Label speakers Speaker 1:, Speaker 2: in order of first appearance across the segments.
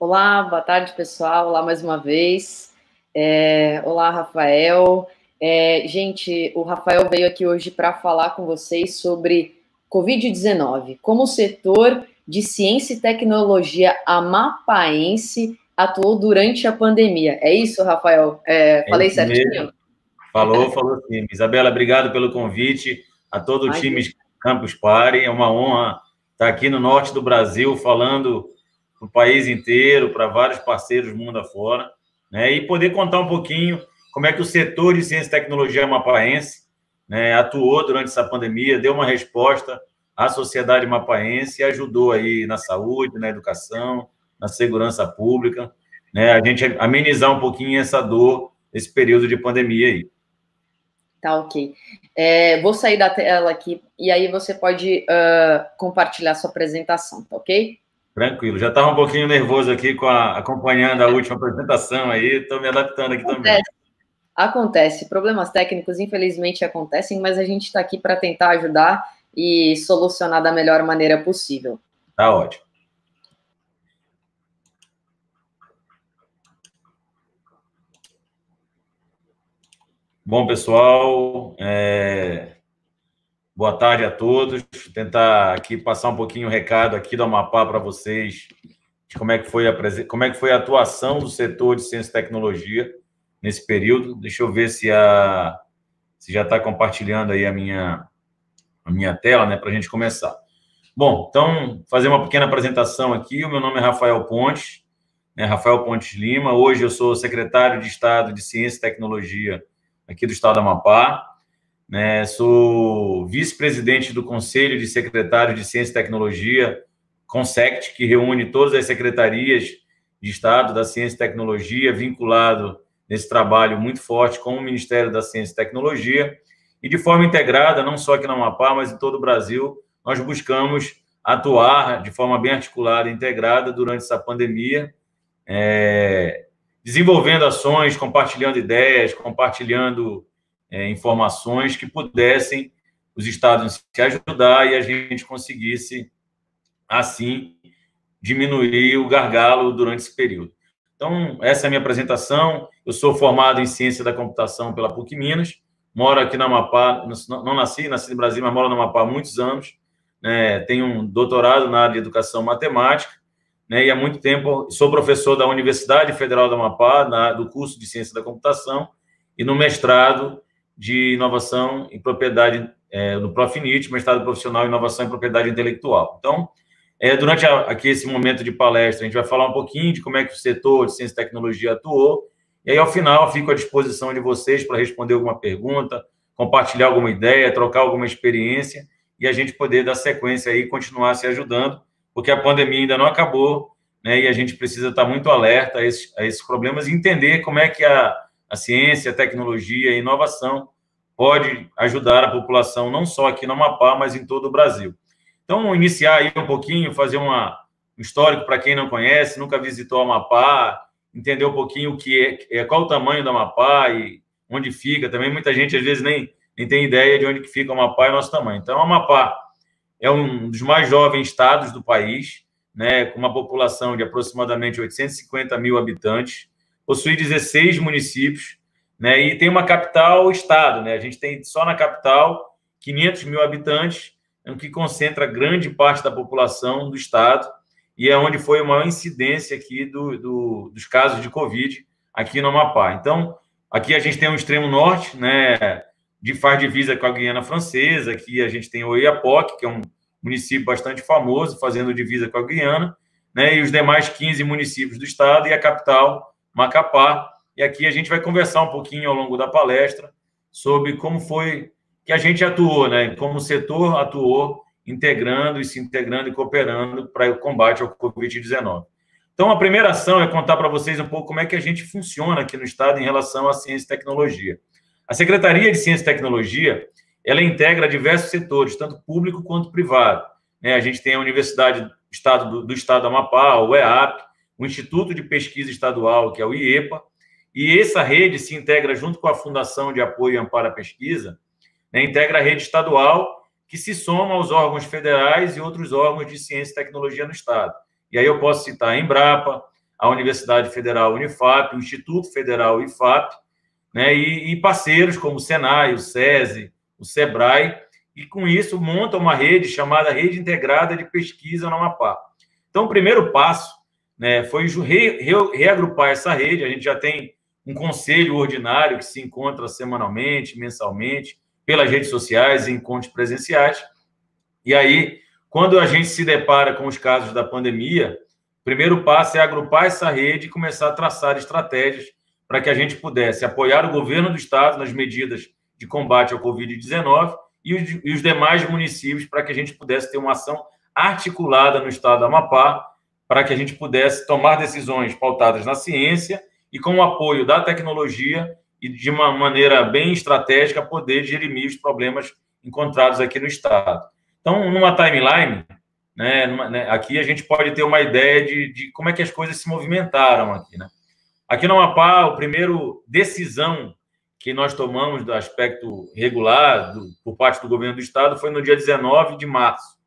Speaker 1: Olá, boa tarde, pessoal. Olá mais uma vez. Olá, Rafael. Gente, o Rafael veio aqui hoje para falar com vocês sobre Covid-19, como o setor de ciência e tecnologia amapaense atuou durante a pandemia. É isso, Rafael?
Speaker 2: É
Speaker 1: Falei
Speaker 2: isso
Speaker 1: certinho?
Speaker 2: mesmo. Falou sim. Isabela, obrigado pelo convite. A todo o time
Speaker 1: Imagina.
Speaker 2: Campus Party. É uma honra estar aqui no norte do Brasil, falando para o país inteiro, para vários parceiros mundo afora, né? E poder contar um pouquinho como é que o setor de ciência e tecnologia mapaense, né, atuou durante essa pandemia, deu uma resposta à sociedade mapaense e ajudou aí na saúde, na educação, na segurança pública, né? A gente amenizar um pouquinho essa dor, esse período de pandemia aí.
Speaker 1: Tá, ok. Vou sair da tela aqui e aí você pode compartilhar sua apresentação, tá ok?
Speaker 2: Tranquilo. Já estava um pouquinho nervoso aqui acompanhando a última apresentação aí, estou me adaptando aqui também.
Speaker 1: Acontece. Problemas técnicos, infelizmente, acontecem, mas a gente está aqui para tentar ajudar e solucionar da melhor maneira possível.
Speaker 2: Tá ótimo. Bom, pessoal, boa tarde a todos. Vou tentar aqui passar um pouquinho o recado aqui do Amapá para vocês de como é que foi a atuação do setor de ciência e tecnologia nesse período. Deixa eu ver se já está compartilhando aí a minha tela, né, para a gente começar. Bom, então, fazer uma pequena apresentação aqui. O meu nome é Rafael Pontes, né, Rafael Pontes Lima. Hoje eu sou secretário de Estado de Ciência e Tecnologia aqui do Estado do Amapá, né? Sou vice-presidente do Conselho de Secretários de Ciência e Tecnologia, CONSECT, que reúne todas as secretarias de Estado da Ciência e Tecnologia, vinculado nesse trabalho muito forte com o Ministério da Ciência e Tecnologia, e de forma integrada, não só aqui no Amapá, mas em todo o Brasil, nós buscamos atuar de forma bem articulada e integrada durante essa pandemia, desenvolvendo ações, compartilhando ideias, compartilhando informações que pudessem os estados se ajudar e a gente conseguisse, assim, diminuir o gargalo durante esse período. Então, essa é a minha apresentação. Eu sou formado em Ciência da Computação pela PUC Minas, moro aqui no Amapá, não nasci no Brasil, mas moro no Amapá há muitos anos, né? Tenho um doutorado na área de Educação Matemática, né? E há muito tempo sou professor da Universidade Federal do Amapá, do curso de Ciência da Computação, e no mestrado de Inovação em Propriedade, no Profinit, mestrado profissional em Inovação em Propriedade Intelectual. Então, durante aqui esse momento de palestra, a gente vai falar um pouquinho de como é que o setor de ciência e tecnologia atuou, e aí, ao final, eu fico à disposição de vocês para responder alguma pergunta, compartilhar alguma ideia, trocar alguma experiência, e a gente poder dar sequência aí e continuar se ajudando, porque a pandemia ainda não acabou, né, e a gente precisa estar muito alerta a esses problemas e entender como é que a ciência, a tecnologia e a inovação pode ajudar a população, não só aqui no Amapá, mas em todo o Brasil. Então, iniciar aí um pouquinho, fazer um histórico para quem não conhece, nunca visitou o Amapá, entender um pouquinho o que qual o tamanho do Amapá e onde fica. Também muita gente, às vezes, nem tem ideia de onde que fica o Amapá e o nosso tamanho. Então, o Amapá é um dos mais jovens estados do país, né, com uma população de aproximadamente 850 mil habitantes, possui 16 municípios, né, e tem uma capital-estado, né? A gente tem só na capital 500 mil habitantes, o que concentra grande parte da população do estado e é onde foi a maior incidência aqui dos casos de Covid aqui no Amapá. Então, aqui a gente tem o extremo norte, né, faz divisa com a Guiana Francesa, aqui a gente tem o Oiapoque, que é um município bastante famoso, fazendo divisa com a Guiana, né, e os demais 15 municípios do estado e a capital, Macapá. E aqui a gente vai conversar um pouquinho ao longo da palestra sobre como foi que a gente atuou, né, como o setor atuou, se integrando e cooperando para o combate ao Covid-19. Então, a primeira ação é contar para vocês um pouco como é que a gente funciona aqui no estado em relação à ciência e tecnologia. A Secretaria de Ciência e Tecnologia, ela integra diversos setores, tanto público quanto privado, né? A gente tem a Universidade do Estado do Amapá, o EAP, o Instituto de Pesquisa Estadual, que é o IEPA, e essa rede se integra junto com a Fundação de Apoio e Amparo à Pesquisa, né? Integra a rede estadual, que se soma aos órgãos federais e outros órgãos de ciência e tecnologia no estado. E aí eu posso citar a Embrapa, a Universidade Federal Unifap, o Instituto Federal IFAP, né, e parceiros como o Senai, o SESI, o SEBRAE, e com isso monta uma rede chamada Rede Integrada de Pesquisa no Amapá. Então, o primeiro passo, né, foi reagrupar essa rede. A gente já tem um conselho ordinário que se encontra semanalmente, mensalmente, pelas redes sociais e encontros presenciais. E aí, quando a gente se depara com os casos da pandemia, o primeiro passo é agrupar essa rede e começar a traçar estratégias para que a gente pudesse apoiar o governo do estado nas medidas de combate ao Covid-19 e os demais municípios para que a gente pudesse ter uma ação articulada no estado do Amapá, para que a gente pudesse tomar decisões pautadas na ciência e com o apoio da tecnologia e de uma maneira bem estratégica poder dirimir os problemas encontrados aqui no estado. Então, numa timeline, né, aqui a gente pode ter uma ideia de como é que as coisas se movimentaram aqui, né? Aqui no Amapá, a primeira decisão que nós tomamos do aspecto regular por parte do governo do estado foi no dia 19 de março.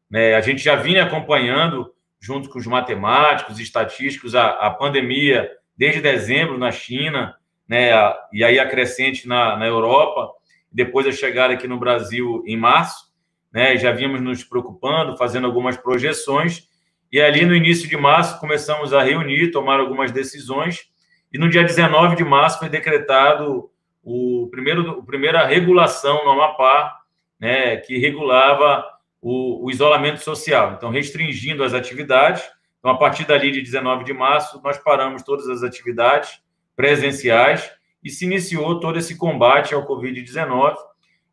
Speaker 2: Né? A gente já vinha acompanhando, junto com os matemáticos e estatísticos, a pandemia desde dezembro na China, né? E aí a crescente na Europa, depois a chegada aqui no Brasil em março, né? Já vínhamos nos preocupando, fazendo algumas projeções, e ali no início de março começamos a reunir, tomar algumas decisões, e no dia 19 de março foi decretado a primeira regulação no Amapá, né, que regulava o isolamento social, então restringindo as atividades. Então, a partir dali de 19 de março, nós paramos todas as atividades presenciais e se iniciou todo esse combate ao Covid-19.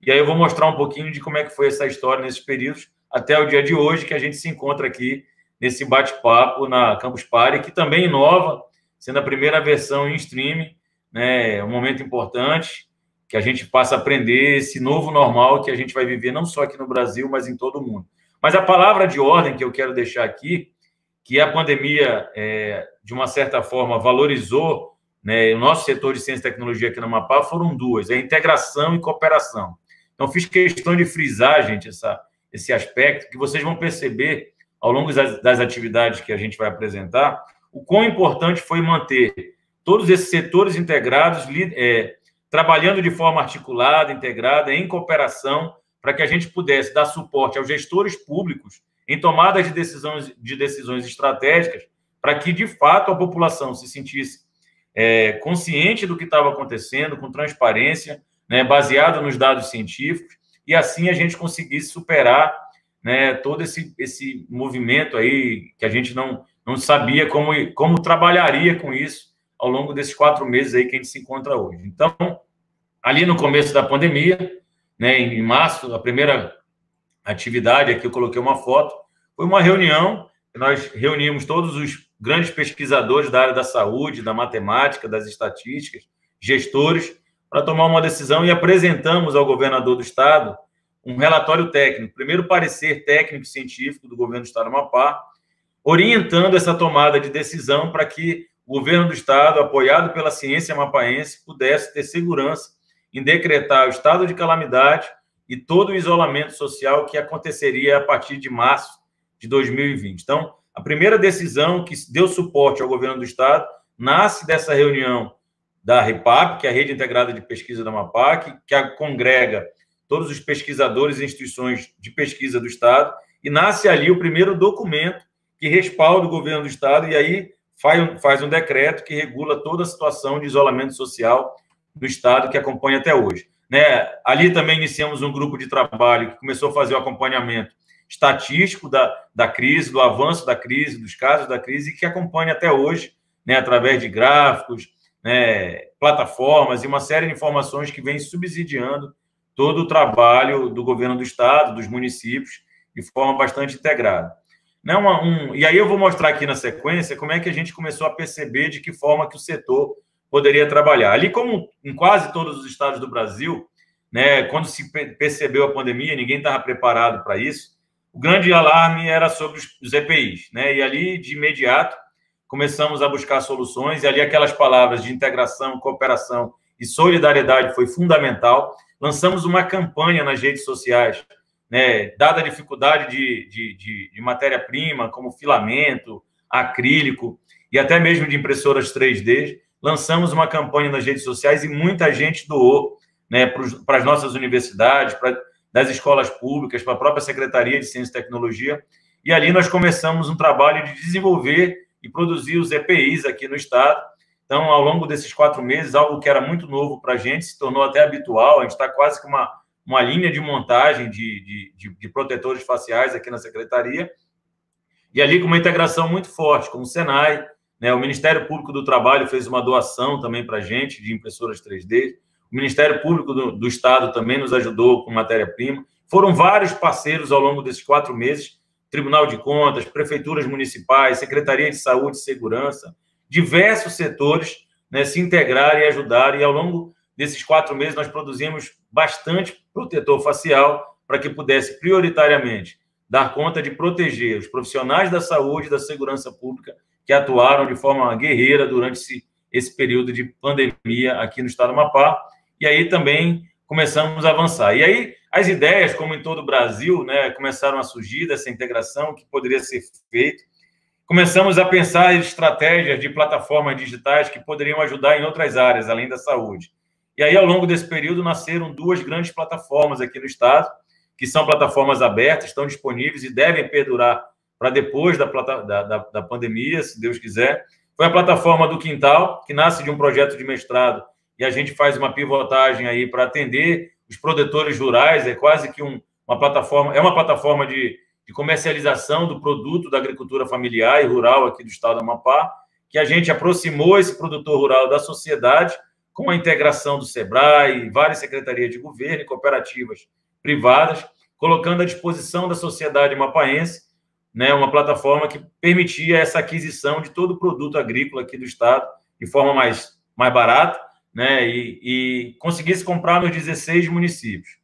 Speaker 2: E aí eu vou mostrar um pouquinho de como é que foi essa história nesses períodos até o dia de hoje, que a gente se encontra aqui nesse bate-papo na Campus Party, que também inova, sendo a primeira versão em streaming, né? Um momento importante que a gente passa a aprender esse novo normal que a gente vai viver não só aqui no Brasil, mas em todo o mundo. Mas a palavra de ordem que eu quero deixar aqui, que a pandemia, de uma certa forma, valorizou, né, o nosso setor de ciência e tecnologia aqui no Amapá, foram duas: a integração e cooperação. Então, fiz questão de frisar, gente, esse aspecto, que vocês vão perceber ao longo das atividades que a gente vai apresentar, o quão importante foi manter todos esses setores integrados, trabalhando de forma articulada, integrada, em cooperação, para que a gente pudesse dar suporte aos gestores públicos em tomada de decisões estratégicas, para que, de fato, a população se sentisse consciente do que estava acontecendo, com transparência, né, baseado nos dados científicos, e assim a gente conseguisse superar, né, todo esse movimento aí que a gente não sabia como trabalharia com isso ao longo desses 4 meses aí que a gente se encontra hoje. Então, ali no começo da pandemia, né, em março, a primeira atividade, aqui eu coloquei uma foto, foi uma reunião, nós reunimos todos os grandes pesquisadores da área da saúde, da matemática, das estatísticas, gestores, para tomar uma decisão, e apresentamos ao governador do estado um relatório técnico, primeiro parecer técnico científico do governo do estado do Amapá, orientando essa tomada de decisão para que o governo do estado, apoiado pela ciência amapaense, pudesse ter segurança em decretar o estado de calamidade e todo o isolamento social que aconteceria a partir de março de 2020. Então, a primeira decisão que deu suporte ao governo do estado nasce dessa reunião da REPAP, que é a Rede Integrada de Pesquisa do Amapá, que congrega todos os pesquisadores e instituições de pesquisa do estado, e nasce ali o primeiro documento que respalda o governo do estado, e aí faz um decreto que regula toda a situação de isolamento social do estado, que acompanha até hoje. Né? Ali também iniciamos um grupo de trabalho que começou a fazer o acompanhamento estatístico da crise, do avanço da crise, dos casos da crise, e que acompanha até hoje, né, através de gráficos, né, plataformas e uma série de informações que vem subsidiando todo o trabalho do governo do estado, dos municípios, de forma bastante integrada. E aí eu vou mostrar aqui na sequência como é que a gente começou a perceber de que forma que o setor poderia trabalhar. Ali, como em quase todos os estados do Brasil, né, quando se percebeu a pandemia, ninguém estava preparado para isso, o grande alarme era sobre os EPIs, né? E ali, de imediato, começamos a buscar soluções, e ali aquelas palavras de integração, cooperação e solidariedade foi fundamental. Lançamos uma campanha nas redes sociais, né, dada a dificuldade de matéria-prima, como filamento, acrílico, e até mesmo de impressoras 3D. Lançamos uma campanha nas redes sociais e muita gente doou, né, para as nossas universidades, das escolas públicas, para a própria Secretaria de Ciência e Tecnologia. E ali nós começamos um trabalho de desenvolver e produzir os EPIs aqui no estado. Então, ao longo desses 4 meses, algo que era muito novo para a gente, se tornou até habitual. A gente está quase que uma linha de montagem de protetores faciais aqui na Secretaria. E ali com uma integração muito forte com o Senai, né? O Ministério Público do Trabalho fez uma doação também para a gente de impressoras 3D. O Ministério Público do Estado também nos ajudou com matéria-prima. Foram vários parceiros ao longo desses 4 meses, Tribunal de Contas, prefeituras municipais, Secretaria de Saúde e Segurança, diversos setores, né, se integraram e ajudaram. E ao longo desses 4 meses nós produzimos bastante protetor facial para que pudesse prioritariamente dar conta de proteger os profissionais da saúde e da segurança pública que atuaram de forma guerreira durante esse período de pandemia aqui no estado do Amapá. E aí também começamos a avançar. E aí as ideias, como em todo o Brasil, né, começaram a surgir dessa integração que poderia ser feito. Começamos a pensar em estratégias de plataformas digitais que poderiam ajudar em outras áreas, além da saúde. E aí, ao longo desse período, nasceram 2 grandes plataformas aqui no estado, que são plataformas abertas, estão disponíveis e devem perdurar para depois da pandemia, se Deus quiser. Foi a plataforma do Quintal, que nasce de um projeto de mestrado, e a gente faz uma pivotagem aí para atender os produtores rurais. É quase que uma plataforma de comercialização do produto da agricultura familiar e rural aqui do estado do Amapá, que a gente aproximou esse produtor rural da sociedade com a integração do SEBRAE, várias secretarias de governo e cooperativas privadas, colocando à disposição da sociedade mapaense, né, uma plataforma que permitia essa aquisição de todo o produto agrícola aqui do estado de forma mais barata, né, e conseguisse comprar nos 16 municípios.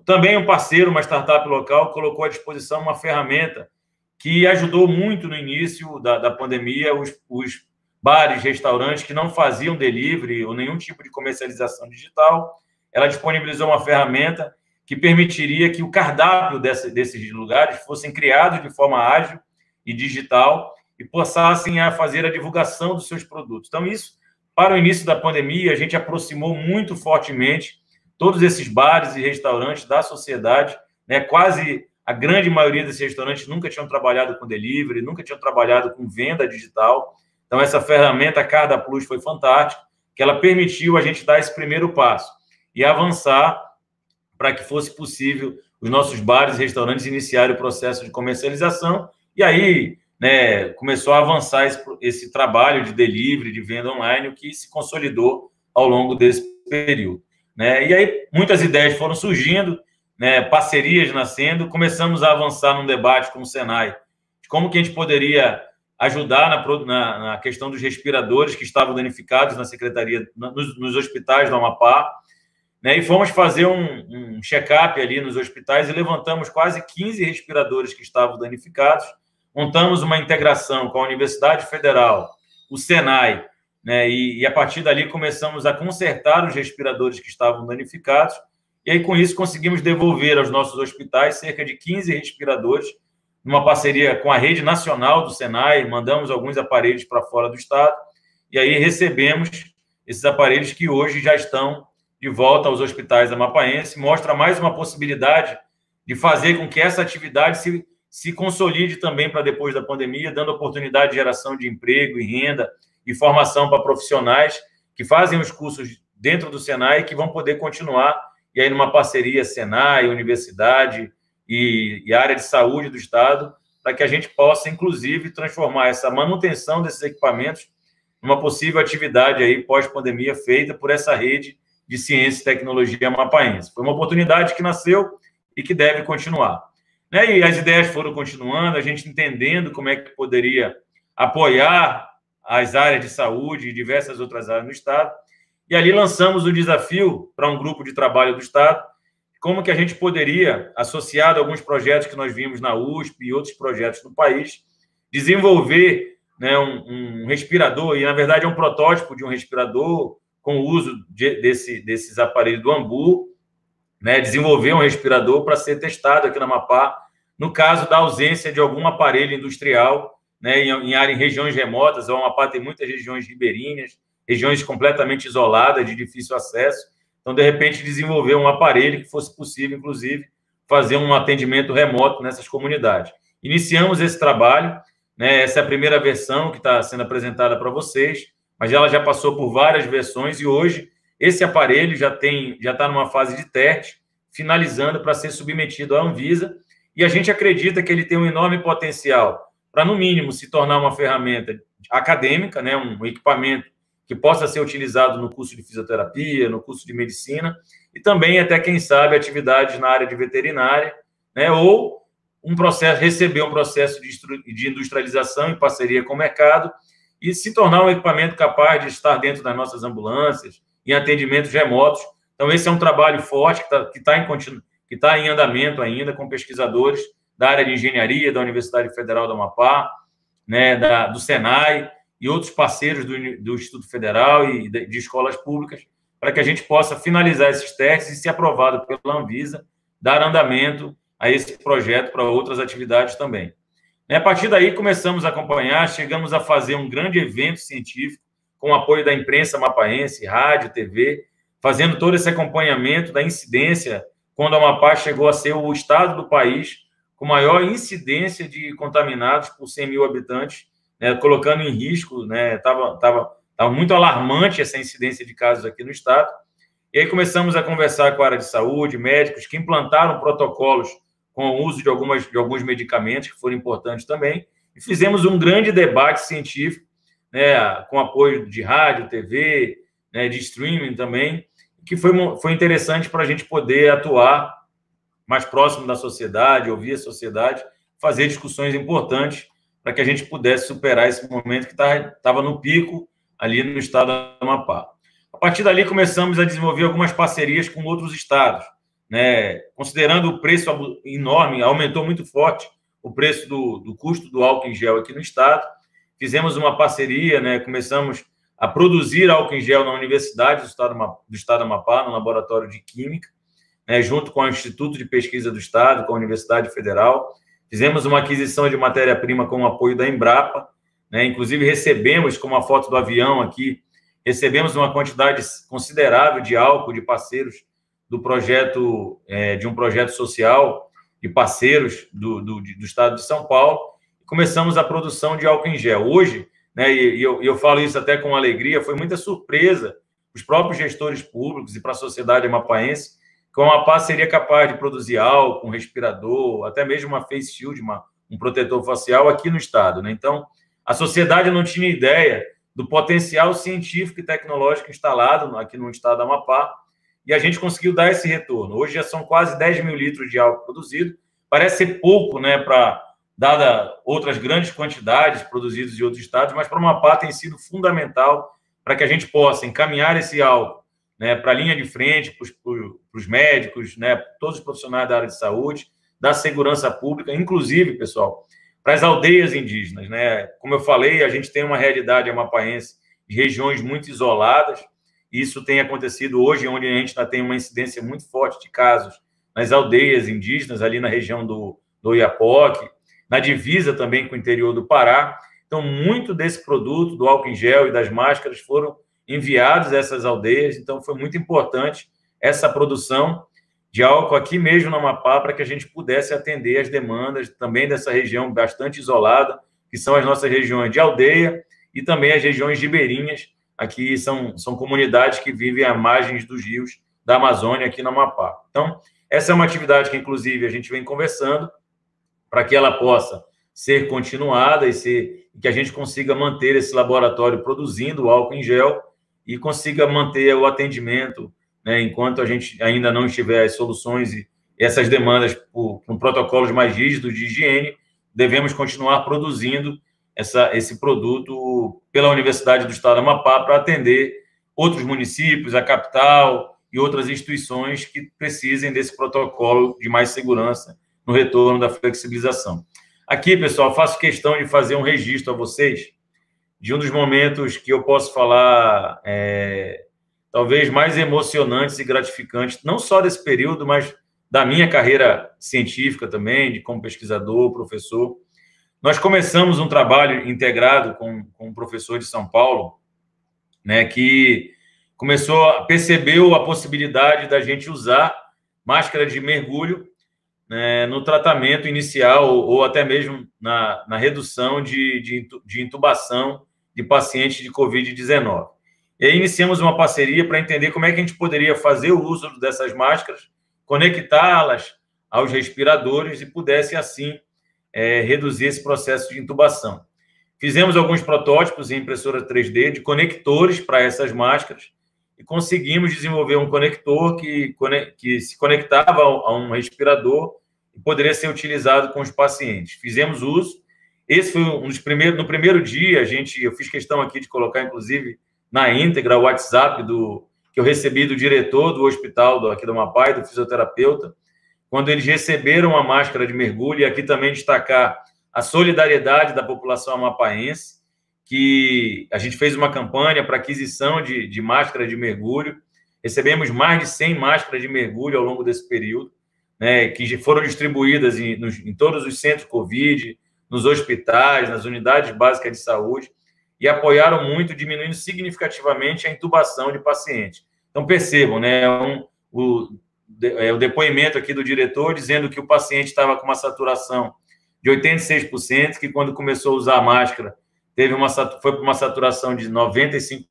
Speaker 2: Também um parceiro, uma startup local, colocou à disposição uma ferramenta que ajudou muito no início da pandemia os bares, restaurantes que não faziam delivery ou nenhum tipo de comercialização digital. Ela disponibilizou uma ferramenta que permitiria que o cardápio desses lugares fossem criados de forma ágil e digital e passassem a fazer a divulgação dos seus produtos. Então, isso, para o início da pandemia, a gente aproximou muito fortemente todos esses bares e restaurantes da sociedade, né? Quase a grande maioria desses restaurantes nunca tinham trabalhado com delivery, nunca tinham trabalhado com venda digital. Então, essa ferramenta Carda Plus foi fantástica, que ela permitiu a gente dar esse primeiro passo e avançar para que fosse possível os nossos bares e restaurantes iniciarem o processo de comercialização. E aí, né, começou a avançar esse trabalho de delivery, de venda online, o que se consolidou ao longo desse período, né? E aí muitas ideias foram surgindo, né, parcerias nascendo, começamos a avançar num debate com o Senai de como que a gente poderia ajudar na questão dos respiradores que estavam danificados na secretaria, nos hospitais do Amapá, né? E fomos fazer um check-up ali nos hospitais e levantamos quase 15 respiradores que estavam danificados, montamos uma integração com a Universidade Federal, o Senai, né? E a partir dali começamos a consertar os respiradores que estavam danificados, e aí com isso conseguimos devolver aos nossos hospitais cerca de 15 respiradores, numa parceria com a rede nacional do Senai. Mandamos alguns aparelhos para fora do estado, e aí recebemos esses aparelhos que hoje já estão de volta aos hospitais amapaenses. Mostra mais uma possibilidade de fazer com que essa atividade se consolide também para depois da pandemia, dando oportunidade de geração de emprego e renda e formação para profissionais que fazem os cursos dentro do Senai e que vão poder continuar, e aí numa parceria Senai, universidade e área de saúde do estado, para que a gente possa, inclusive, transformar essa manutenção desses equipamentos numa possível atividade aí pós-pandemia feita por essa rede de ciência e tecnologia amapaense. Foi uma oportunidade que nasceu e que deve continuar, né? E as ideias foram continuando, a gente entendendo como é que poderia apoiar as áreas de saúde e diversas outras áreas no estado. E ali lançamos o desafio para um grupo de trabalho do estado, como que a gente poderia, associado a alguns projetos que nós vimos na USP e outros projetos no país, desenvolver, né, um respirador, e na verdade é um protótipo de um respirador com o uso desses aparelhos do Ambu, né, desenvolver um respirador para ser testado aqui no Amapá, no caso da ausência de algum aparelho industrial, né, em regiões remotas. O Amapá tem muitas regiões ribeirinhas, regiões completamente isoladas, de difícil acesso. Então, de repente, desenvolver um aparelho que fosse possível, inclusive, fazer um atendimento remoto nessas comunidades. Iniciamos esse trabalho, né, essa é a primeira versão que está sendo apresentada para vocês, mas ela já passou por várias versões e hoje esse aparelho já está numa fase de teste, finalizando para ser submetido à Anvisa, e a gente acredita que ele tem um enorme potencial para, no mínimo, se tornar uma ferramenta acadêmica, né, um equipamento que possa ser utilizado no curso de fisioterapia, no curso de medicina, e também até, quem sabe, atividades na área de veterinária, né, ou receber um processo de industrialização em parceria com o mercado e se tornar um equipamento capaz de estar dentro das nossas ambulâncias, em atendimentos remotos. Então, esse é um trabalho forte que está em andamento ainda, com pesquisadores da área de engenharia da Universidade Federal do Amapá, né, do Senai e outros parceiros do Instituto Federal e de escolas públicas, para que a gente possa finalizar esses testes e, se aprovado pela Anvisa, dar andamento a esse projeto para outras atividades também. A partir daí, começamos a acompanhar, chegamos a fazer um grande evento científico, com o apoio da imprensa mapaense, rádio, TV, fazendo todo esse acompanhamento da incidência, quando o Amapá chegou a ser o estado do país com maior incidência de contaminados por 100 mil habitantes, né, colocando em risco, né, tava muito alarmante essa incidência de casos aqui no estado. E aí começamos a conversar com a área de saúde, médicos que implantaram protocolos com o uso de alguns medicamentos, que foram importantes também, e fizemos um grande debate científico, né, com apoio de rádio, TV, né, de streaming também, que foi interessante para a gente poder atuar mais próximo da sociedade, ouvir a sociedade, fazer discussões importantes para que a gente pudesse superar esse momento que estava no pico ali no estado do Amapá. A partir dali, começamos a desenvolver algumas parcerias com outros estados, né, considerando o preço enorme, aumentou muito forte o preço do custo do álcool em gel aqui no estado. Fizemos uma parceria, né, começamos a produzir álcool em gel na Universidade do Estado do Amapá, no Laboratório de Química, né, junto com o Instituto de Pesquisa do Estado, com a Universidade Federal. Fizemos uma aquisição de matéria-prima com o apoio da Embrapa, né, inclusive recebemos, como a foto do avião aqui, recebemos uma quantidade considerável de álcool de parceiros do projeto, de um projeto social de parceiros do Estado de São Paulo, e começamos a produção de álcool em gel. Hoje, né, e eu falo isso até com alegria, foi muita surpresa os próprios gestores públicos e para a sociedade amapaense, que o Amapá seria capaz de produzir álcool, um respirador, até mesmo uma face shield, um protetor facial aqui no estado, né? Então, a sociedade não tinha ideia do potencial científico e tecnológico instalado aqui no estado do Amapá, e a gente conseguiu dar esse retorno. Hoje já são quase 10 mil litros de álcool produzido. Parece ser pouco, né, dada outras grandes quantidades produzidas em outros estados, mas para o Amapá tem sido fundamental para que a gente possa encaminhar esse álcool, né, para a linha de frente, para os médicos, né, todos os profissionais da área de saúde, da segurança pública, inclusive, pessoal, para as aldeias indígenas, né? Como eu falei, a gente tem uma realidade amapaense de regiões muito isoladas. Isso tem acontecido hoje, onde a gente ainda tem uma incidência muito forte de casos nas aldeias indígenas, ali na região do Oiapoque, na divisa também com o interior do Pará. Então, muito desse produto, do álcool em gel e das máscaras, foram enviados a essas aldeias. Então, foi muito importante essa produção de álcool aqui mesmo no Amapá, para que a gente pudesse atender as demandas também dessa região bastante isolada, que são as nossas regiões de aldeia e também as regiões ribeirinhas. Aqui são comunidades que vivem à margens dos rios da Amazônia, aqui no Amapá. Então, essa é uma atividade que, inclusive, a gente vem conversando para que ela possa ser continuada e que a gente consiga manter esse laboratório produzindo o álcool em gel e consiga manter o atendimento, né, enquanto a gente ainda não tiver as soluções e essas demandas com protocolos mais rígidos de higiene, devemos continuar produzindo esse produto pela Universidade do Estado do Amapá para atender outros municípios, a capital e outras instituições que precisem desse protocolo de mais segurança no retorno da flexibilização. Aqui, pessoal, faço questão de fazer um registro a vocês de um dos momentos que eu posso falar talvez mais emocionantes e gratificantes, não só desse período, mas da minha carreira científica também, como pesquisador, professor. nós começamos um trabalho integrado com um professor de São Paulo, né, que percebeu a possibilidade da gente usar máscara de mergulho, né, no tratamento inicial ou até mesmo na redução de intubação de pacientes de Covid-19. E aí iniciamos uma parceria para entender como é que a gente poderia fazer o uso dessas máscaras, conectá-las aos respiradores e pudesse, assim, reduzir esse processo de intubação. Fizemos alguns protótipos em impressora 3D de conectores para essas máscaras e conseguimos desenvolver um conector que se conectava a um respirador e poderia ser utilizado com os pacientes. Fizemos uso. Esse foi um dos primeiros. No primeiro dia, eu fiz questão aqui de colocar, inclusive, na íntegra o WhatsApp que eu recebi do diretor do hospital aqui do Amapá e do fisioterapeuta, quando eles receberam a máscara de mergulho, e aqui também destacar a solidariedade da população amapaense, que a gente fez uma campanha para aquisição de máscara de mergulho, recebemos mais de 100 máscaras de mergulho ao longo desse período, né, que foram distribuídas em todos os centros Covid, nos hospitais, nas unidades básicas de saúde, e apoiaram muito, diminuindo significativamente a intubação de pacientes. Então, percebam, né, o depoimento aqui do diretor dizendo que o paciente estava com uma saturação de 86%, que quando começou a usar a máscara, foi para uma saturação de 95%.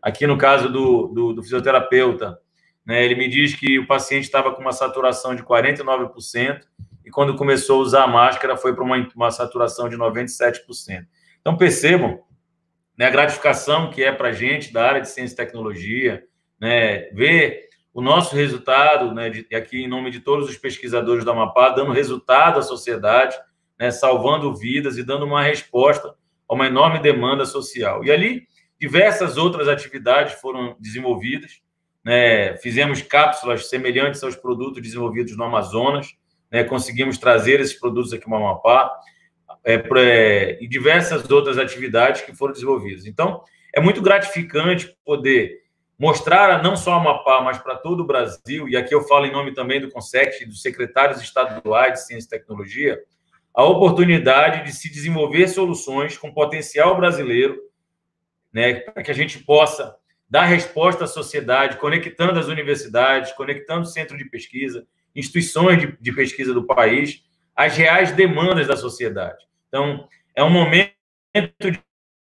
Speaker 2: Aqui no caso do fisioterapeuta, né, ele me diz que o paciente estava com uma saturação de 49%, e quando começou a usar a máscara, foi para uma saturação de 97%. Então, percebam, né, a gratificação que é para a gente da área de ciência e tecnologia, né, ver o nosso resultado, né, aqui em nome de todos os pesquisadores da Amapá, dando resultado à sociedade, né, salvando vidas e dando uma resposta a uma enorme demanda social. E ali, diversas outras atividades foram desenvolvidas, né, fizemos cápsulas semelhantes aos produtos desenvolvidos no Amazonas, né, conseguimos trazer esses produtos aqui no Amapá, e diversas outras atividades que foram desenvolvidas. Então, é muito gratificante poder mostrar não só a Amapá, mas para todo o Brasil, e aqui eu falo em nome também do CONSECT, dos secretários estaduais de Ciência e Tecnologia, a oportunidade de se desenvolver soluções com potencial brasileiro, né, para que a gente possa dar resposta à sociedade, conectando as universidades, conectando o centro de pesquisa, instituições de pesquisa do país, às reais demandas da sociedade. Então, é um momento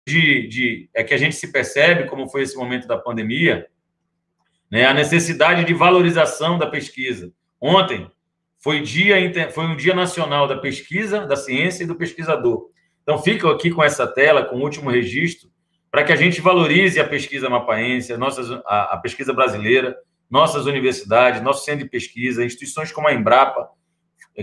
Speaker 2: que a gente se percebe, como foi esse momento da pandemia, né, a necessidade de valorização da pesquisa. Ontem foi um dia nacional da pesquisa, da ciência e do pesquisador. Então, fico aqui com essa tela, com o último registro, para que a gente valorize a pesquisa amapaense, a pesquisa brasileira, nossas universidades, nosso centro de pesquisa, instituições como a Embrapa,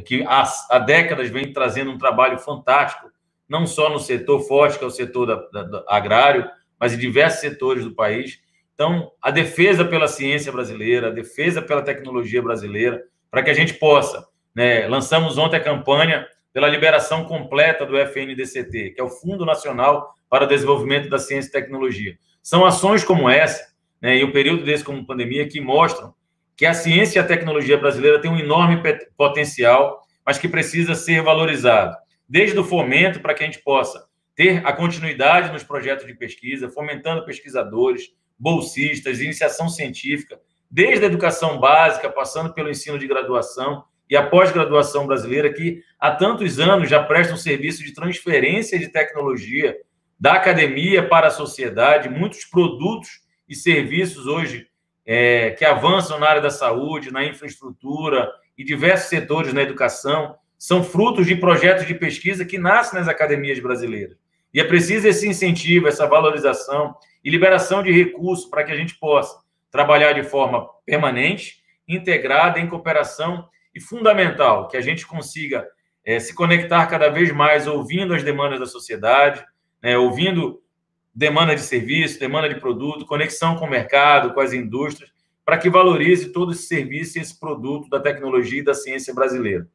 Speaker 2: que há décadas vem trazendo um trabalho fantástico, não só no setor forte, que é o setor agrário, mas em diversos setores do país. Então, a defesa pela ciência brasileira, a defesa pela tecnologia brasileira, para que a gente possa, né, lançamos ontem a campanha pela liberação completa do FNDCT, que é o Fundo Nacional para o Desenvolvimento da Ciência e Tecnologia. São ações como essa, né, em um período desse como pandemia, que mostram que a ciência e a tecnologia brasileira tem um enorme potencial, mas que precisa ser valorizado. Desde o fomento para que a gente possa ter a continuidade nos projetos de pesquisa, fomentando pesquisadores, bolsistas, iniciação científica, desde a educação básica, passando pelo ensino de graduação e a pós-graduação brasileira, que há tantos anos já presta um serviço de transferência de tecnologia da academia para a sociedade, muitos produtos e serviços hoje que avançam na área da saúde, na infraestrutura e diversos setores na educação, são frutos de projetos de pesquisa que nascem nas academias brasileiras. E é preciso esse incentivo, essa valorização e liberação de recursos para que a gente possa trabalhar de forma permanente, integrada, em cooperação, e fundamental, que a gente consiga se conectar cada vez mais, ouvindo as demandas da sociedade, né, ouvindo demanda de serviço, demanda de produto, conexão com o mercado, com as indústrias, para que valorize todo esse serviço e esse produto da tecnologia e da ciência brasileira.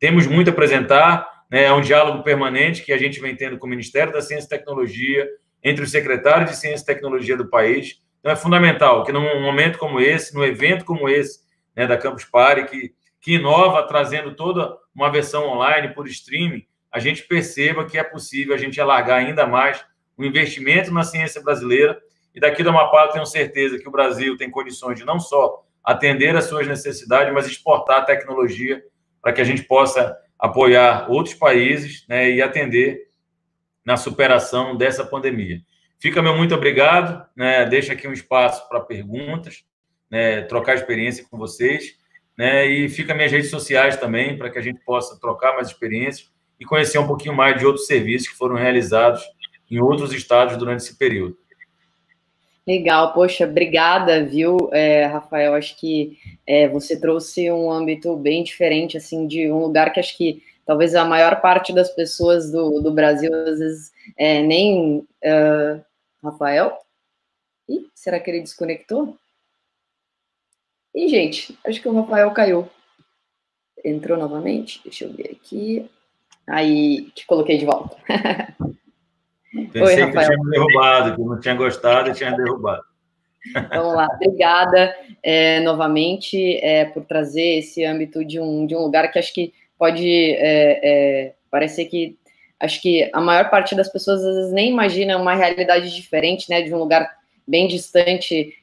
Speaker 2: Temos muito a apresentar, né, é um diálogo permanente que a gente vem tendo com o Ministério da Ciência e Tecnologia, entre os secretários de Ciência e Tecnologia do país. Então, é fundamental que num momento como esse, num evento como esse, né, da Campus Party, que inova trazendo toda uma versão online por streaming, a gente perceba que é possível a gente alargar ainda mais o investimento na ciência brasileira. E daqui do Amapá eu tenho certeza que o Brasil tem condições de não só atender às suas necessidades, mas exportar tecnologia para que a gente possa apoiar outros países, né, e atender na superação dessa pandemia. Fica meu muito obrigado, né, deixa aqui um espaço para perguntas, né, trocar experiência com vocês, né, e fica minhas redes sociais também, para que a gente possa trocar mais experiências e conhecer um pouquinho mais de outros serviços que foram realizados em outros estados durante esse período.
Speaker 1: Legal, poxa, obrigada, viu, Rafael? Acho que você trouxe um âmbito bem diferente, assim, de um lugar que acho que talvez a maior parte das pessoas do Brasil, às vezes, nem... Rafael? Ih, será que ele desconectou? Ih, gente, acho que o Rafael caiu. Entrou novamente? Deixa eu ver aqui. Aí, te coloquei de volta.
Speaker 2: Pensei que eu tinha me derrubado, que eu não tinha gostado e tinha derrubado.
Speaker 1: Vamos lá, obrigada novamente por trazer esse âmbito de um lugar que acho que pode parecer que acho que a maior parte das pessoas às vezes nem imagina uma realidade diferente, né, de um lugar bem distante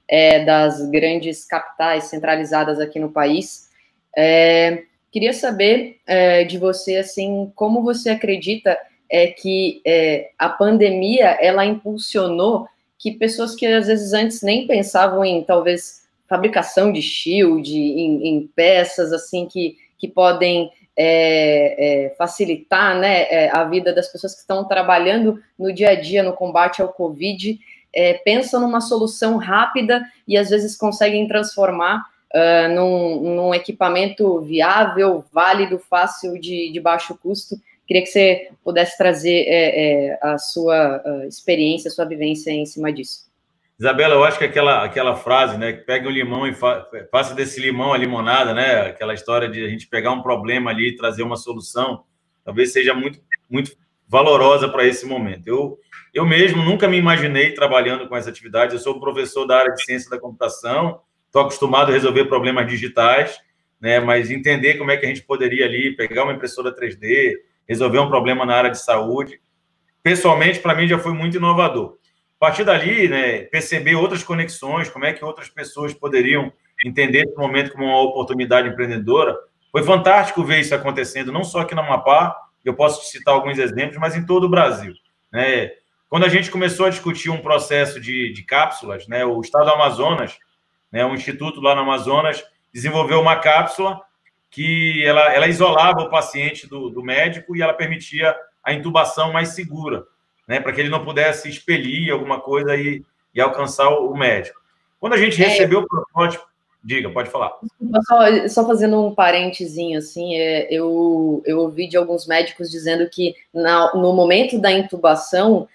Speaker 1: das grandes capitais centralizadas aqui no país. Queria saber de você, assim, como você acredita que a pandemia, ela impulsionou que pessoas que às vezes antes nem pensavam em, talvez, fabricação de shield, em peças, assim, que podem facilitar, né, a vida das pessoas que estão trabalhando no dia a dia no combate ao Covid, pensam numa solução rápida e às vezes conseguem transformar num equipamento viável, válido, fácil, de baixo custo. Queria que você pudesse trazer a sua experiência, a sua vivência em cima disso.
Speaker 2: Isabela, eu acho que aquela frase, né, que pega um limão e faça desse limão a limonada, né, aquela história de a gente pegar um problema ali e trazer uma solução, talvez seja muito, muito valorosa para esse momento. Eu mesmo nunca me imaginei trabalhando com essa atividade. Eu sou professor da área de ciência da computação, estou acostumado a resolver problemas digitais, né, mas entender como é que a gente poderia ali pegar uma impressora 3D, resolver um problema na área de saúde, pessoalmente, para mim, já foi muito inovador. A partir dali, né, perceber outras conexões, como é que outras pessoas poderiam entender esse momento como uma oportunidade empreendedora, foi fantástico ver isso acontecendo, não só aqui no Amapá, eu posso citar alguns exemplos, mas em todo o Brasil, né? Quando a gente começou a discutir um processo de cápsulas, né, o Estado do Amazonas, né, um instituto lá no Amazonas, desenvolveu uma cápsula que ela isolava o paciente do médico e ela permitia a intubação mais segura, né, para que ele não pudesse expelir alguma coisa e alcançar o médico. Quando a gente recebeu o protótipo... Diga, pode falar.
Speaker 1: Só fazendo um parentezinho, assim, eu ouvi de alguns médicos dizendo que no momento da intubação,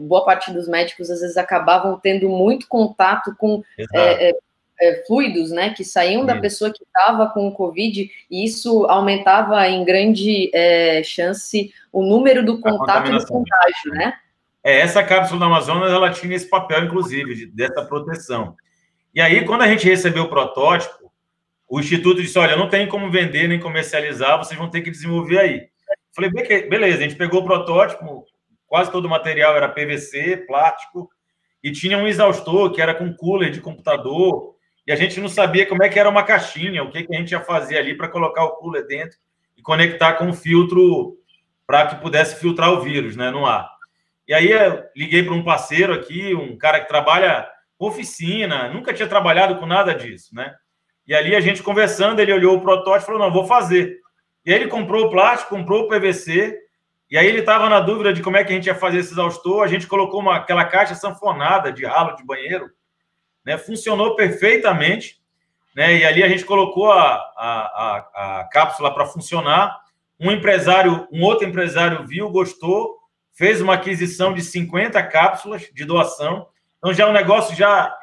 Speaker 1: boa parte dos médicos, às vezes, acabavam tendo muito contato com fluidos, né, que saíam da pessoa que estava com o Covid, e isso aumentava em grande chance o número do contato e do contágio, né?
Speaker 2: Essa cápsula da Amazonas, ela tinha esse papel, inclusive, dessa proteção. E aí, quando a gente recebeu o protótipo, o Instituto disse, olha, não tem como vender nem comercializar, vocês vão ter que desenvolver aí. Falei, beleza, a gente pegou o protótipo, quase todo o material era PVC, plástico, e tinha um exaustor que era com cooler de computador, e a gente não sabia como é que era uma caixinha, o que a gente ia fazer ali para colocar o cooler dentro e conectar com um filtro para que pudesse filtrar o vírus, né, no ar. E aí eu liguei para um parceiro aqui, um cara que trabalha com oficina, nunca tinha trabalhado com nada disso, né? E ali a gente conversando, ele olhou o protótipo e falou, não, vou fazer. E aí ele comprou o plástico, comprou o PVC, e aí ele estava na dúvida de como é que a gente ia fazer esse exaustor, a gente colocou aquela caixa sanfonada de ralo de banheiro, né? Funcionou perfeitamente, né? E ali a gente colocou a cápsula para funcionar. Um outro empresário viu, gostou, fez uma aquisição de 50 cápsulas de doação. Então, já o negócio já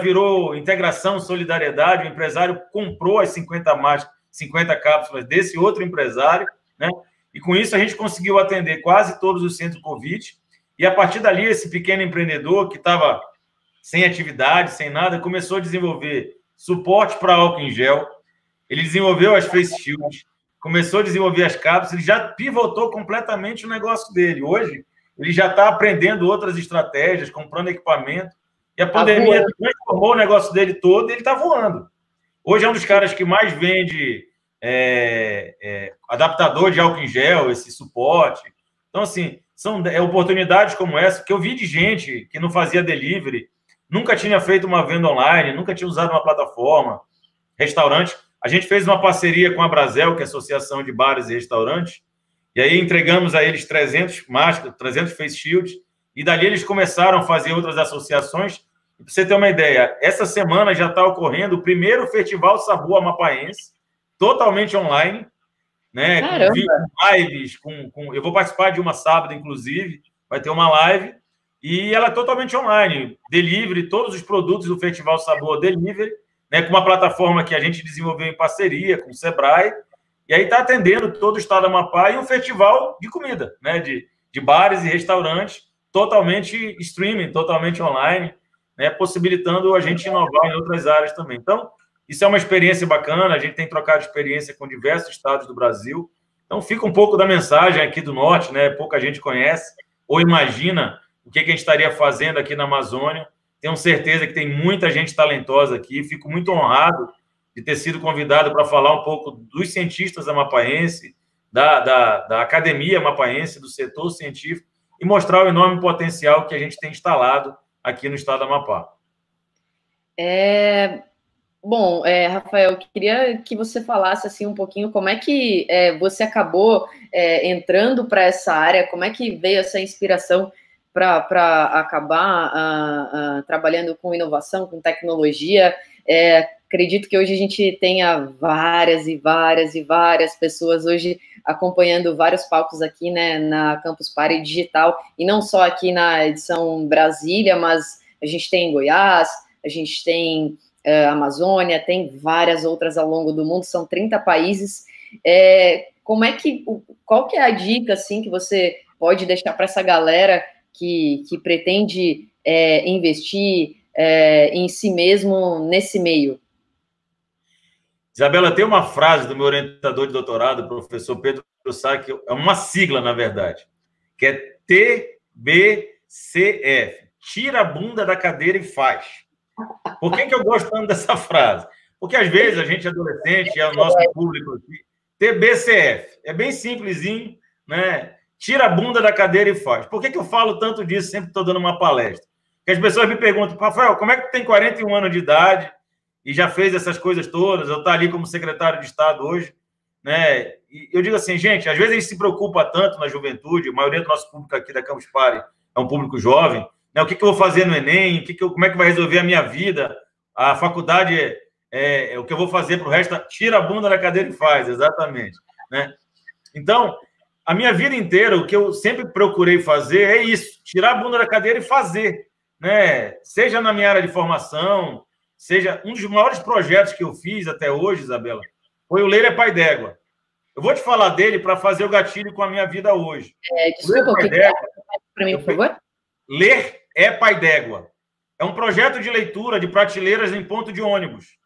Speaker 2: virou integração, solidariedade. O empresário comprou as 50 cápsulas desse outro empresário, né? E com isso a gente conseguiu atender quase todos os centros Covid. E a partir dali, esse pequeno empreendedor que estava sem atividade, sem nada, começou a desenvolver suporte para álcool em gel. Ele desenvolveu as face shields, começou a desenvolver as cápsulas, ele já pivotou completamente o negócio dele. Hoje, ele já está aprendendo outras estratégias, comprando equipamento, e a pandemia transformou o negócio dele todo e ele está voando. Hoje é um dos caras que mais vende adaptador de álcool em gel, esse suporte. Então, assim, são oportunidades como essa que eu vi de gente que não fazia delivery, nunca tinha feito uma venda online, nunca tinha usado uma plataforma, restaurante. A gente fez uma parceria com a Brasel, que é a Associação de Bares e Restaurantes, e aí entregamos a eles 300 máscaras, 300 face shields, e dali eles começaram a fazer outras associações. Para você ter uma ideia, essa semana já está ocorrendo o primeiro Festival Sabor Amapaense, totalmente online, né?
Speaker 1: Caramba.
Speaker 2: Com lives, eu vou participar de uma sábado, inclusive, vai ter uma live, e ela é totalmente online, delivery, todos os produtos do Festival Sabor Delivery, né, com uma plataforma que a gente desenvolveu em parceria com o Sebrae, e aí está atendendo todo o estado do Amapá e um festival de comida, né, de bares e restaurantes, totalmente streaming, totalmente online, né, possibilitando a gente inovar em outras áreas também. Então, isso é uma experiência bacana, a gente tem trocado experiência com diversos estados do Brasil. Então, fica um pouco da mensagem aqui do Norte, né, pouca gente conhece ou imagina o que a gente estaria fazendo aqui na Amazônia. Tenho certeza que tem muita gente talentosa aqui. Fico muito honrado de ter sido convidado para falar um pouco dos cientistas amapaenses, da academia amapaense, do setor científico, e mostrar o enorme potencial que a gente tem instalado aqui no estado do Amapá.
Speaker 1: Bom, Rafael, queria que você falasse assim um pouquinho como é que você acabou entrando para essa área, como é que veio essa inspiração para acabar trabalhando com inovação, com tecnologia. Acredito que hoje a gente tenha várias e várias e várias pessoas hoje acompanhando vários palcos aqui, né, na Campus Party Digital, e não só aqui na edição Brasília, mas a gente tem em Goiás, a gente tem Amazônia, tem várias outras ao longo do mundo, são 30 países. Qual que é a dica, assim, que você pode deixar para essa galera que pretende investir em si mesmo nesse meio?
Speaker 2: Isabela, tem uma frase do meu orientador de doutorado, o professor Pedro Sá, que é uma sigla, na verdade, que é TBCF. Tira a bunda da cadeira e faz. Por que eu gosto tanto dessa frase? Porque, às vezes, a gente adolescente, é o nosso público aqui, TBCF. É bem simplesinho, né? Tira a bunda da cadeira e faz. Por que eu falo tanto disso sempre que estou dando uma palestra? Porque as pessoas me perguntam, Rafael, como é que tu tem 41 anos de idade e já fez essas coisas todas? Eu estou ali como secretário de Estado hoje, né? E eu digo assim, gente, às vezes a gente se preocupa tanto na juventude, a maioria do nosso público aqui da Campus Party é um público jovem, né? O que eu vou fazer no Enem? Como é que vai resolver a minha vida? A faculdade é o que eu vou fazer para o resto? Tira a bunda da cadeira e faz, exatamente, né? Então, a minha vida inteira, o que eu sempre procurei fazer é isso, tirar a bunda da cadeira e fazer, né? Seja na minha área de formação, seja um dos maiores projetos que eu fiz até hoje, Isabela, foi o Ler é Pai d'Égua. Eu vou te falar dele para fazer o gatilho com a minha vida hoje.
Speaker 1: Desculpa, o que é para mim, por favor?
Speaker 2: Ler é Pai d'Égua. É um projeto de leitura de prateleiras em ponto de ônibus.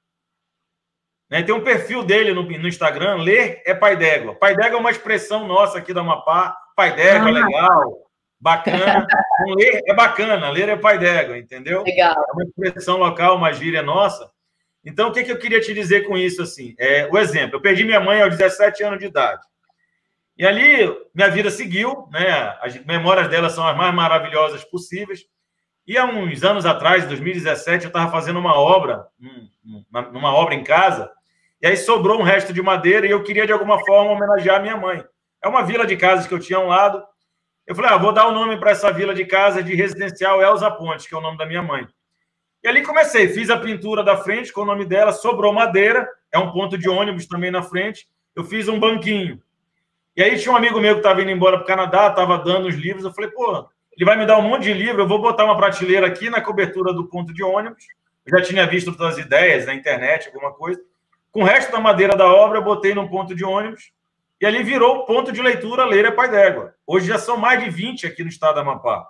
Speaker 2: Tem um perfil dele no Instagram, Ler é Pai d'Égua. Pai d'Égua é uma expressão nossa aqui da Amapá. Pai d'Égua é legal, bacana. Ler é bacana, ler é Pai d'Égua, entendeu?
Speaker 1: Legal.
Speaker 2: É uma expressão local, uma gíria nossa. Então, o que eu queria te dizer com isso? Assim, o exemplo, eu perdi minha mãe aos 17 anos de idade. E ali, minha vida seguiu, né? As memórias dela são as mais maravilhosas possíveis. E há uns anos atrás, em 2017, eu estava fazendo uma obra, numa obra em casa, e aí sobrou um resto de madeira e eu queria, de alguma forma, homenagear minha mãe. É uma vila de casas que eu tinha ao lado. Eu falei, vou dar o nome para essa vila de casas de residencial Elza Pontes, que é o nome da minha mãe. E ali comecei, fiz a pintura da frente com o nome dela, sobrou madeira, é um ponto de ônibus também na frente, eu fiz um banquinho. E aí tinha um amigo meu que estava indo embora para o Canadá, estava dando os livros, eu falei, ele vai me dar um monte de livro, eu vou botar uma prateleira aqui na cobertura do ponto de ônibus, eu já tinha visto outras ideias na internet, alguma coisa, com o resto da madeira da obra eu botei num ponto de ônibus, e ali virou ponto de leitura Ler é Pai d'Égua. Hoje já são mais de 20 aqui no estado do Amapá.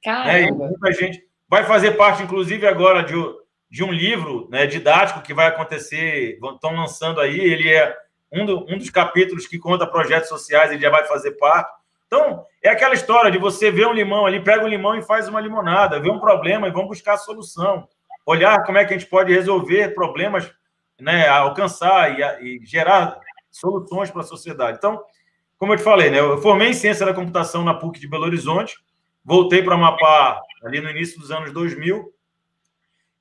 Speaker 1: Caramba!
Speaker 2: E muita gente vai fazer parte, inclusive, agora de um livro, né, didático que vai acontecer, estão lançando aí, ele um dos capítulos que conta projetos sociais, ele já vai fazer parte. Então, é aquela história de você ver um limão ali, pega um limão e faz uma limonada, vê um problema e vamos buscar a solução. Olhar como é que a gente pode resolver problemas, né, alcançar e gerar soluções para a sociedade. Então, como eu te falei, né, eu formei em Ciência da Computação na PUC de Belo Horizonte, voltei para Amapá ali no início dos anos 2000,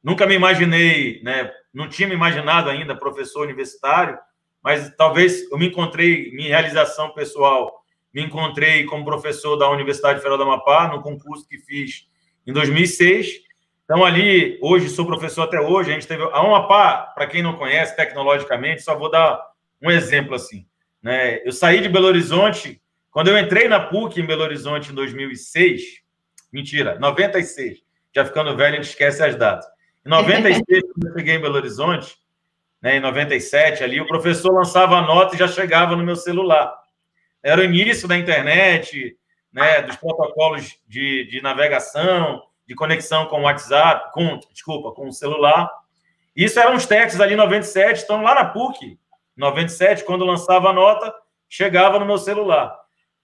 Speaker 2: nunca me imaginei, né, não tinha me imaginado ainda professor universitário, mas talvez eu me encontrei, minha realização pessoal, me encontrei como professor da Universidade Federal do Amapá, no concurso que fiz em 2006. Então, ali, hoje, sou professor até hoje. A gente teve a Amapá, para quem não conhece tecnologicamente, só vou dar um exemplo assim, né? Eu saí de Belo Horizonte, quando eu entrei na PUC em Belo Horizonte em 2006, mentira, 96, já ficando velho, a gente esquece as datas. Em 96, quando eu cheguei em Belo Horizonte, né, em 97, ali, o professor lançava a nota e já chegava no meu celular. Era o início da internet, né, dos protocolos de navegação, de conexão com o WhatsApp, com o celular. Isso eram os testes ali em 97, então lá na PUC, 97, quando lançava a nota, chegava no meu celular.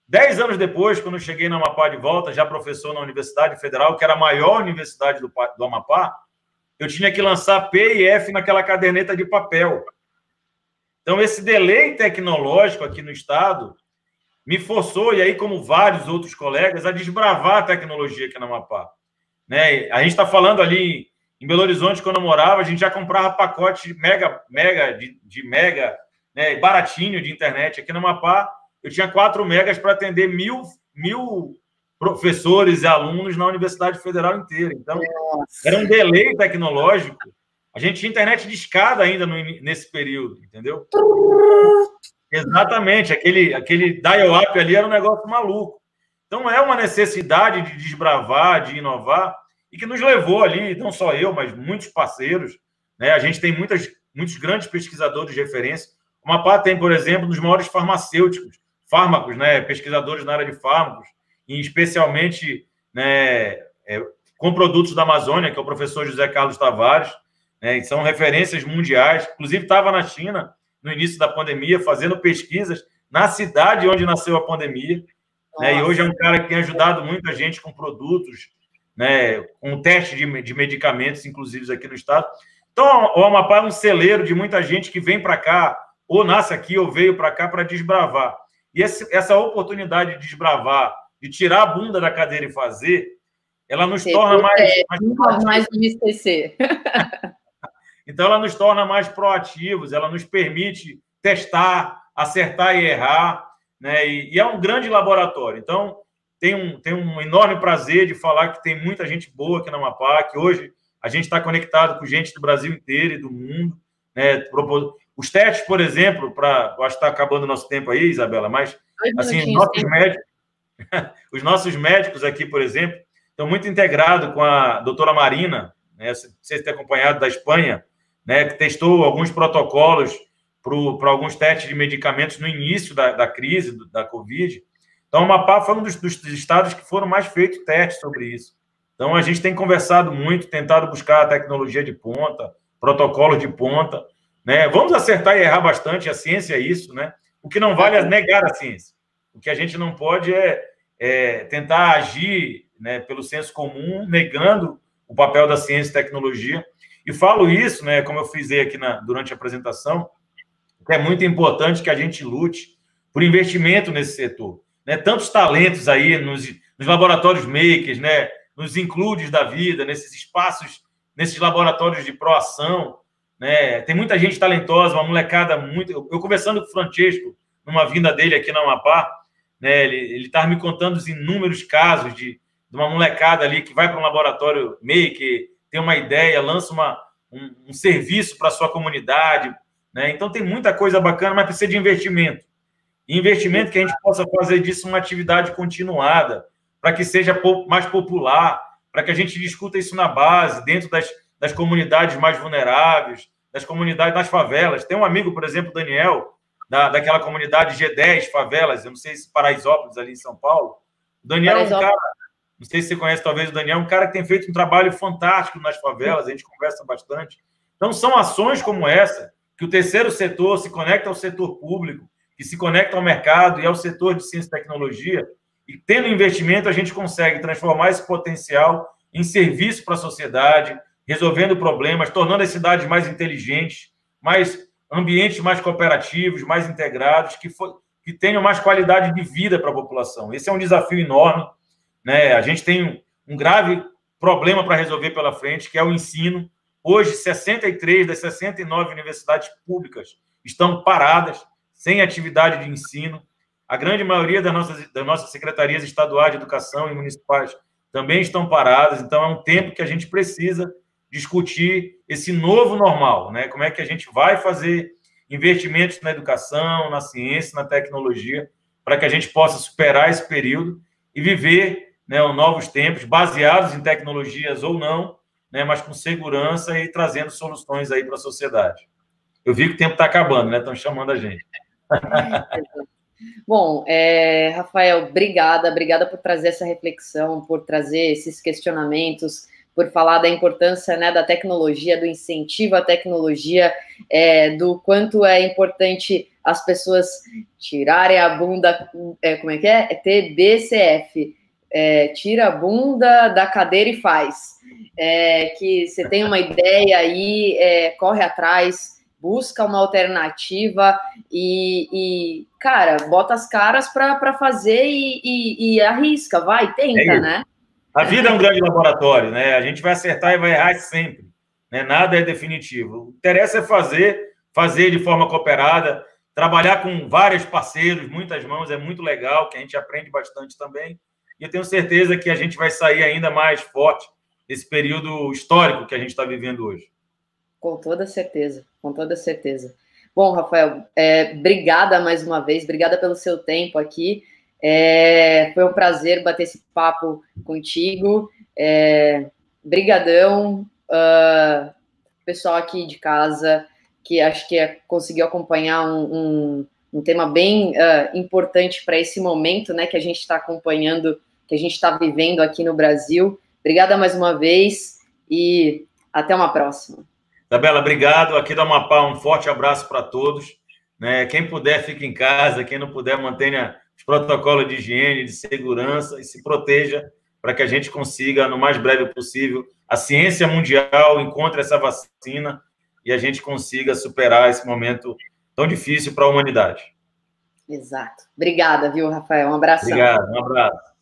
Speaker 2: 10 anos depois, quando eu cheguei no Amapá de volta, já professor na Universidade Federal, que era a maior universidade do Amapá, eu tinha que lançar P e F naquela caderneta de papel. Então, esse delay tecnológico aqui no Estado me forçou, e aí, como vários outros colegas, a desbravar a tecnologia aqui no Amapá. Né? A gente está falando ali em Belo Horizonte, quando eu morava, a gente já comprava pacote mega, né, baratinho de internet. Aqui no Amapá, eu tinha 4 megas para atender mil professores e alunos na Universidade Federal inteira. Então, era um delay tecnológico. A gente tinha internet de escada ainda nesse período, entendeu? Exatamente, aquele dial-up ali era um negócio maluco. Então, é uma necessidade de desbravar, de inovar, e que nos levou ali, não só eu, mas muitos parceiros, né? A gente tem muitos grandes pesquisadores de referência. O Amapá tem, por exemplo, um dos maiores fármacos, né? Pesquisadores na área de fármacos, e especialmente, né, com produtos da Amazônia, que é o professor José Carlos Tavares, né? E são referências mundiais. Inclusive, estava na China, no início da pandemia, fazendo pesquisas na cidade onde nasceu a pandemia. Né? E hoje é um cara que tem ajudado muita gente com produtos, né? Com teste de medicamentos, inclusive aqui no estado. Então, o Amapá é um celeiro de muita gente que vem para cá, ou nasce aqui, ou veio para cá para desbravar. E essa oportunidade de desbravar, de tirar a bunda da cadeira e fazer, ela nos torna
Speaker 1: nunca mais me esquecer.
Speaker 2: Então, ela nos torna mais proativos, ela nos permite testar, acertar e errar, né? E é um grande laboratório. Então, tem um enorme prazer de falar que tem muita gente boa aqui no Amapá, que hoje a gente está conectado com gente do Brasil inteiro e do mundo, né? Os testes, por exemplo, eu acho que está acabando o nosso tempo aí, Isabela, mas assim, os nossos médicos aqui, por exemplo, estão muito integrados com a doutora Marina, né? Vocês têm acompanhado da Espanha, né? Que testou alguns protocolos para alguns testes de medicamentos no início da crise da Covid. Então, o Amapá foi um dos estados que foram mais feitos testes sobre isso. Então, a gente tem conversado muito, tentado buscar a tecnologia de ponta, protocolos de ponta, né? Vamos acertar e errar bastante, a ciência é isso, né? O que não vale é negar a ciência. O que a gente não pode é tentar agir, né, pelo senso comum, negando o papel da ciência e tecnologia. E falo isso, né, como eu frisei aqui durante a apresentação, que é muito importante que a gente lute por investimento nesse setor. Né? Tantos talentos aí nos laboratórios makers, né? Nos includes da vida, nesses espaços, nesses laboratórios de proação. Né? Tem muita gente talentosa, uma molecada muito... Eu conversando com o Francesco, numa vinda dele aqui na Amapá, né? Ele estava me contando os inúmeros casos de uma molecada ali que vai para um laboratório maker, tem uma ideia, lança um serviço para a sua comunidade. Né? Então, tem muita coisa bacana, mas precisa de investimento. E investimento que a gente possa fazer disso uma atividade continuada, para que seja mais popular, para que a gente discuta isso na base, dentro das comunidades mais vulneráveis, das comunidades, das favelas. Tem um amigo, por exemplo, Daniel, daquela comunidade G10, favelas, eu não sei se Paraisópolis, ali em São Paulo. O Daniel é um cara, não sei se você conhece talvez o Daniel, um cara que tem feito um trabalho fantástico nas favelas, a gente conversa bastante. Então, são ações como essa que que o terceiro setor se conecta ao setor público, que se conecta ao mercado e ao setor de ciência e tecnologia, e tendo investimento, a gente consegue transformar esse potencial em serviço para a sociedade, resolvendo problemas, tornando as cidades mais inteligentes, mais ambientes mais cooperativos, mais integrados, que tenham mais qualidade de vida para a população. Esse é um desafio enorme, né? A gente tem um grave problema para resolver pela frente, que é o ensino. Hoje, 63 das 69 universidades públicas estão paradas, sem atividade de ensino. A grande maioria das nossas secretarias estaduais de educação e municipais também estão paradas. Então, é um tempo que a gente precisa discutir esse novo normal, né? Como é que a gente vai fazer investimentos na educação, na ciência, na tecnologia, para que a gente possa superar esse período e viver, né, novos tempos, baseados em tecnologias ou não, né, mas com segurança e trazendo soluções aí para a sociedade. Eu vi que o tempo está acabando, né? Estão chamando a gente.
Speaker 1: Bom, Rafael, obrigada por trazer essa reflexão, por trazer esses questionamentos, por falar da importância, né, da tecnologia, do incentivo à tecnologia, do quanto é importante as pessoas tirarem a bunda, como é que é? TBCF, tira a bunda da cadeira e faz. Que você tem uma ideia aí, corre atrás, busca uma alternativa e cara, bota as caras para fazer e arrisca, vai, tenta, né?
Speaker 2: A vida é um grande laboratório, né? A gente vai acertar e vai errar sempre, né? Nada é definitivo. O que interessa é fazer de forma cooperada, trabalhar com vários parceiros, muitas mãos, é muito legal, que a gente aprende bastante também. E eu tenho certeza que a gente vai sair ainda mais forte desse período histórico que a gente está vivendo hoje.
Speaker 1: Com toda certeza, com toda certeza. Bom, Rafael, obrigada mais uma vez, obrigada pelo seu tempo aqui. Foi um prazer bater esse papo contigo. Brigadão, pessoal aqui de casa, que acho que conseguiu acompanhar um tema bem importante para esse momento, né, que a gente está acompanhando, que a gente está vivendo aqui no Brasil. Obrigada mais uma vez e até uma próxima.
Speaker 2: Isabela, obrigado. Aqui da Amapá, um forte abraço para todos, né? Quem puder, fique em casa. Quem não puder, mantenha os protocolos de higiene, de segurança e se proteja para que a gente consiga, no mais breve possível, a ciência mundial encontre essa vacina e a gente consiga superar esse momento tão difícil para a humanidade.
Speaker 1: Exato. Obrigada, viu, Rafael? Um abração.
Speaker 2: Obrigado, um abraço.